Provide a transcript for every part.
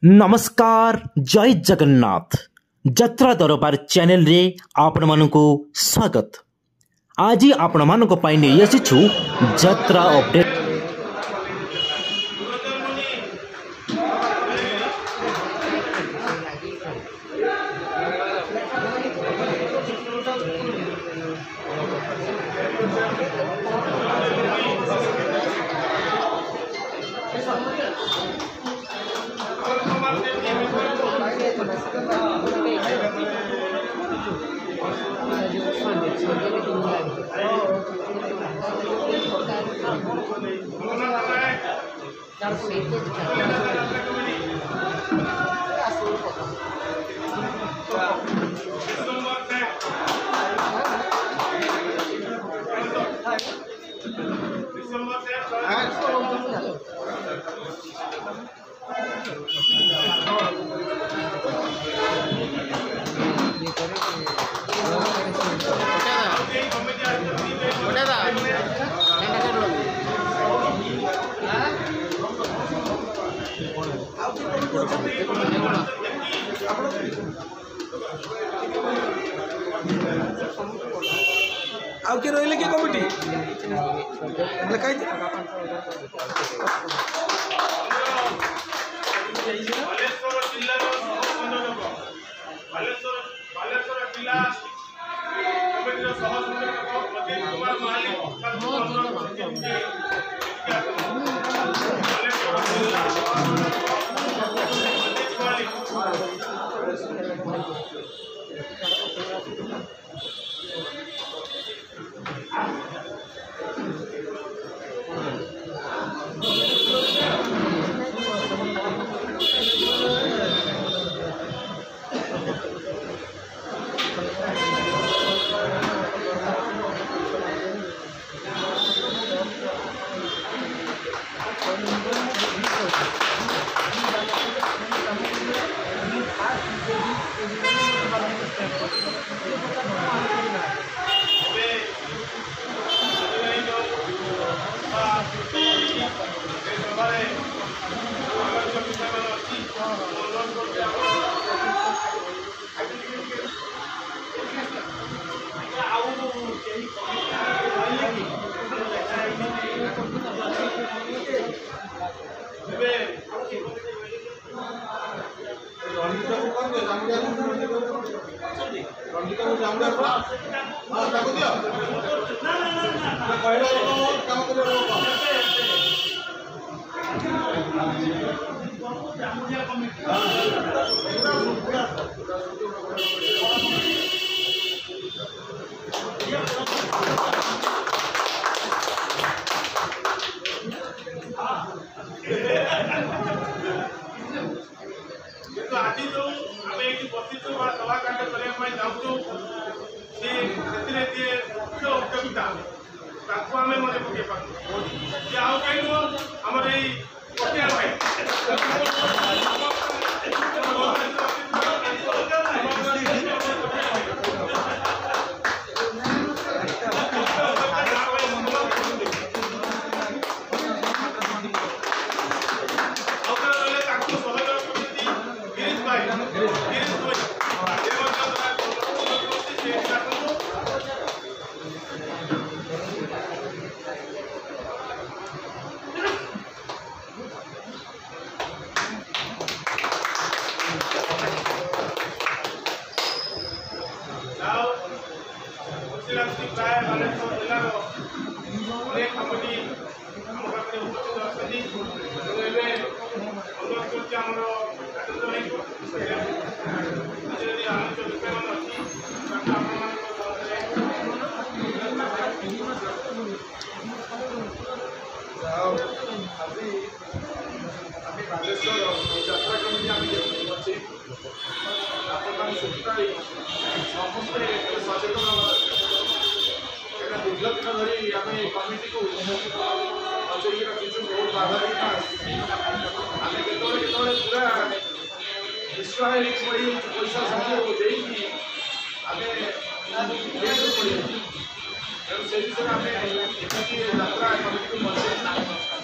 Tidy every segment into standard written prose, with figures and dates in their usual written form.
नमस्कार जय जगन्नाथ यात्रा दरबार चैनल रे आपण मानकु स्वागत। आज आपण मानक पाई नै आसीछु यात्रा अपडेट। आउ के रहिले के कमिटी लिखाई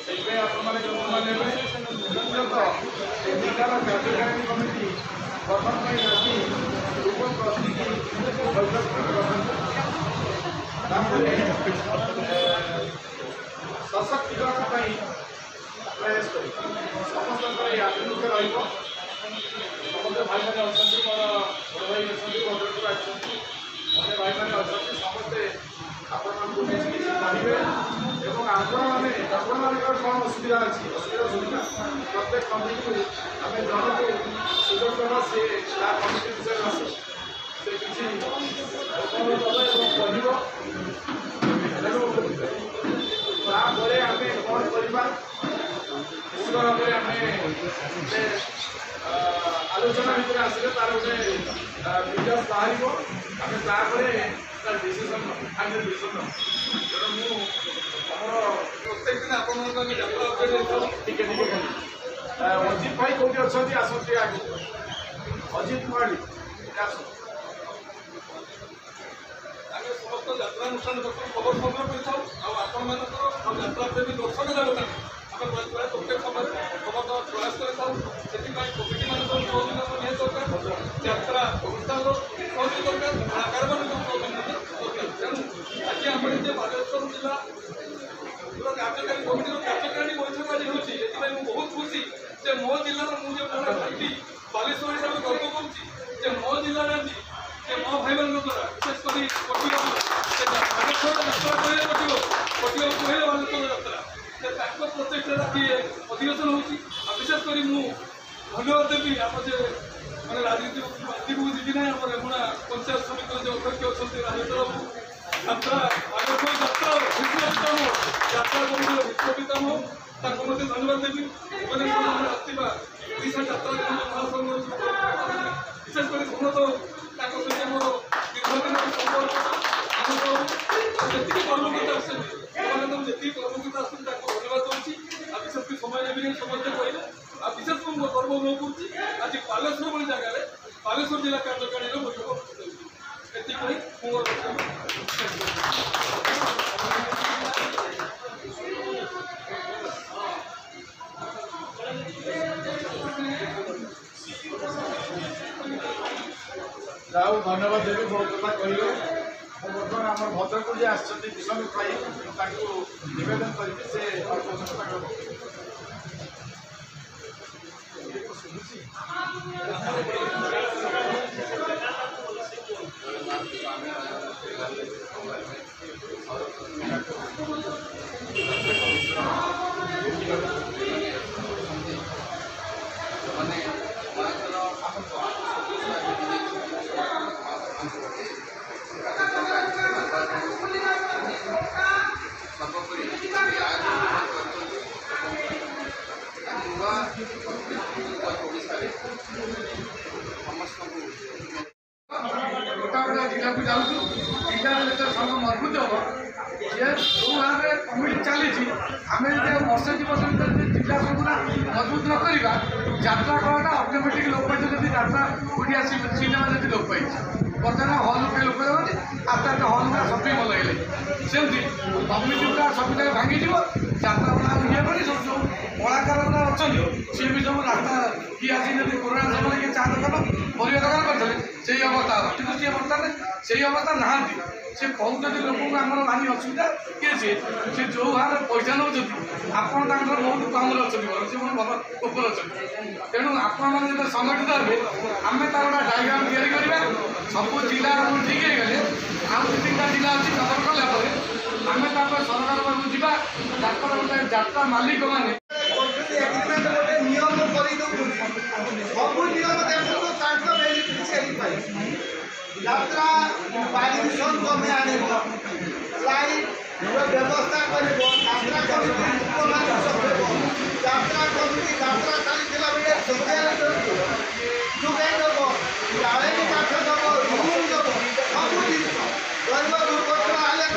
से आपने जो मैंने जिलार कार्यकारी कमिटी गठन आज पूर्व प्रस्तुति सशक्तिकरण प्रयास कर समस्त आभिमुख्य समस्त भाई मैंने अच्छा मोर बड़ भाई अच्छा भद्रक आते भाई मैंने अच्छा समस्ते आपण जानवे और आपण मान कौन असुविधा अच्छी असुविधा सुविधा प्रत्येक कमिटी आम जन को सुजोग देवा सी कमिटी विषय आस से किसी तापर आम कौन करवा निश्चित भाव में आम आलोचना भितर आसिले तार गोटे विकास बाहर आम तापर डिसीजन फाइनाल डिसीजन तेणु प्रत्येक दिन आप यात्रा टिके अजित भाई कौटी अच्छा आसती आगे अजित माड़ी आगे समस्त यात्रानुष्ठान खबर संग्रह कर यात्रा प्रेमी दर्शक जगत आम प्रत्येक समय खबर प्रयास कर कमिटी मान निहत दरकार यात्रा अनुष्ठान सहयोग दरकार कलाकार मान तेणु आज आम बालेश्वर जिला कार्यकारी कमिटी कार्यकारिणी बैठक आज होती बहुत खुशी जे मो जिलार मुझे पार्टी बालेश्वर हिसाब से गर्व करुँचे मो जिले जे मो भाई मान द्वारा विशेष कर पटिया कहले बालेश्वर यात्रा प्रत्येक राति अधिवेशन होती विशेष कर धन्यवाद देवी आम जे मैंने राजनीति को जीवी ना आम रेमुणा पंचायत समिति जो अध्यक्ष अच्छा राजेन्द्र बाबू यात्रा बालेश्वर यात्रा यात्रा कमिटी विश्वपिता हो मत धन्यवाद देवी भुवनेश्वर आसवा ओडिशा यात्रा महासंघ विशेष कर समस्त सहित मोर दीर्घदिन संपर्क जी कर्मकर्ता आसती जी कर्मकर्ता आसती धन्यवाद दूसरी विशेष कर समय भी समस्ते कहले विशेष कर गर्व अनुभव करुँची आज बालेश्वर भाई जगह बालेश्वर जिला कार्यकारिणी बैठक जाऊ धन्यवाद देवी बहुत कथा कहले बर्तमान आम भद्रक जी आसन भाई नवेदन करके जिला को जाऊँ जिले जो संघ मजबूत हम जे जो भाव में कमिटी चली आम जो वर्ष दि वर्ष जिला संघ मजबूत न करवा यात्रा कलाटा अटोमेटिक लोप पाई यात्रा उठी आस सिनेमा जी लोप पाई बर्तमान हल पे लोक आस्ते आस्ते हल गुड़ा सब भल गए सेमती कमिटी गुड़ा सब जगह भांगी यात्रा गुड़ा ये पड़ी सब जो कलाकार गुड़ा अच्छा सी भी सब रास्ता किए आसी कोरोना समय किए चा दुकान परिया दुकान करते से अवस्था कि सी बर्तमान से अवस्था नहांती से कहते लोक आम भारी असुविधा किए सी से जो भाव में पैसा नौ आप बहुत कम अच्छे सी भल उपर अच्छा तेणु आपण मैंने संगठित हे आम तार गोटे डायग्राम या सब जिला ठीक है गले आउ तीन जिला अच्छी कवर कलापर आम सरकार पाक जा गोटे यात्रा मालिक मैंने नियम सब नियम यात्रा पार्मिशन कमे आने लाइट व्यवस्था कर यात्रा कमिटी यात्रा कमिटी यात्रा चलता बेले सोशल जोगाई दब जाड़े काठ दब रूम दब सब जिन दैव दुर्घटना हेल्ले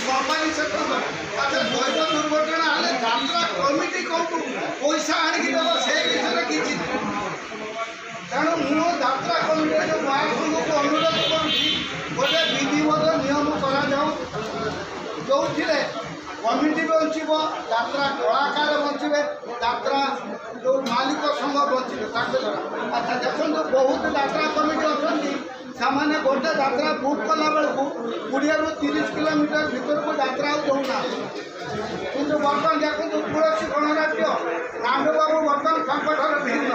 कंपानी सेक्टर दैव दुर्घटना हेल्ले यात्रा कमिटी कौटू पैसा आणिक दब से विषय किसी तेणु मु यात्रा कमिटी जो महासंघ को अनुरोध करुँगी गोटे विधिवत नियम करा जो कमिटी बंचब यात्रा कलाकार बंचे यात्रा जो मालिक संघ बंचे द्वारा अच्छा देखो बहुत यात्रा कमिटी अच्छा से गोटे यात्रा बुक कला बेलू 20 ରୁ 30 किलोमीटर भीतर को यात्रा दौना किंतु बर्तमान देखो तुलसी गणराज्य नागबाबू बर्तमान संकटर भिन्न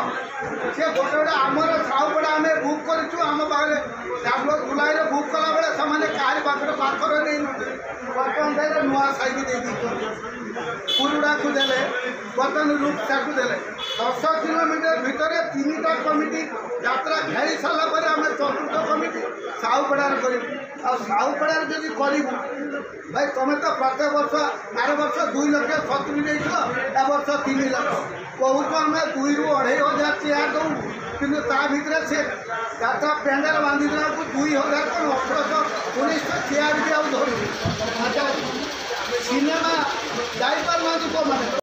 सी गोटे गोटे आमर साउपड़ा आम बुक करूँ आम पाखे डाक्टर जुलाई बुक कला बेले से कहार पाखे पाखर नहीं बर्तमान दे नुआ साइक पुरुड़ा को देले बर्तमान लुपटा को देले 10 किलोमीटर भितर 3टा कमिटी यात्रा खेली सारापर आम चतुर्थ कमिटी साउपड़ार कर साउपड़ार जब करूँ भाई तुम तो प्रत्येक वर्ष आर वर्ष 2 लाख 70 नहीं ए वर्ष 3 लाख बहुत आम 2 ରୁ 2,500 चेयर दू कि भितर से यात्रा पेंडाल बांधी देला 2,000 कौन 1800 चेयर भी आउ धरू अच्छा सिनेमा जापार कौन